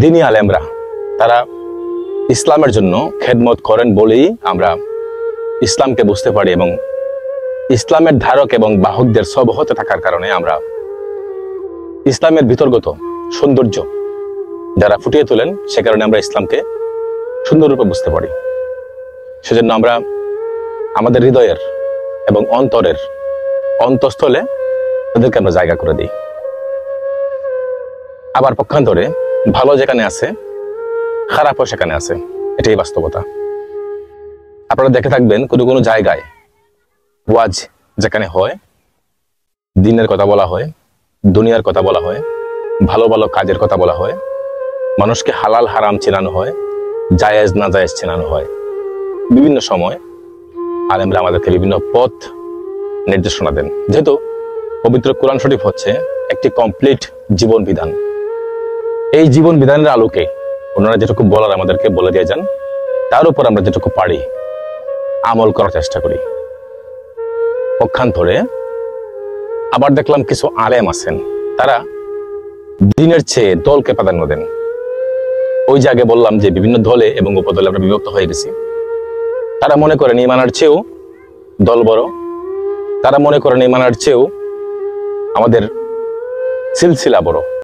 দিনী আলেমরা তারা ইসলামের জন্য খেদমত করেন বলেই আমরা ইসলামকে বুঝতে পারি এবং ইসলামের ধারক এবং বাহকদের সবহতে থাকার কারণে আমরা ইসলামের ভিতরগত সৌন্দর্য যারা ফুটিয়ে তোলেন সে কারণে আমরা ইসলামকে সুন্দররূপে বুঝতে পারি। সেজন্য আমরা আমাদের হৃদয়ের এবং অন্তরের অন্তঃস্থলে তাদেরকে আমরা জায়গা করে দিই। আবার পক্ষান্তরে ভালো যেখানে আছে খারাপও সেখানে আছে, এটাই বাস্তবতা। আপনারা দেখে থাকবেন কোনো কোনো জায়গায় ওয়াজ যেখানে হয়, দিনের কথা বলা হয়, দুনিয়ার কথা বলা হয়, ভালো ভালো কাজের কথা বলা হয়, মানুষকে হালাল হারাম চেনানো হয়, জায়েজ না জায়েজ চেনানো হয়। বিভিন্ন সময় আলেমরা আমাদেরকে বিভিন্ন পথ নির্দেশনা দেন। যেহেতু পবিত্র কোরআন শরীফ হচ্ছে একটি কমপ্লিট জীবন বিধান, এই জীবন বিধানের আলোকে ওনারা যেটুকু বলার আমাদেরকে বলে দিয়ে যান, তার উপর আমরা যেটুকু পারি আমল করার চেষ্টা করি। পক্ষান্তরে আবার দেখলাম কিছু আলেম আছেন, তারা দিনের চেয়ে দলকে প্রাধান্য দেন। ওই যে আগে বললাম যে বিভিন্ন দলে এবং উপদলে আমরা বিভক্ত হয়ে গেছি। তারা মনে করেন ঈমানের চেয়েও দল বড়, তারা মনে করেন ঈমানের চেয়েও আমাদের সিলসিলা বড়।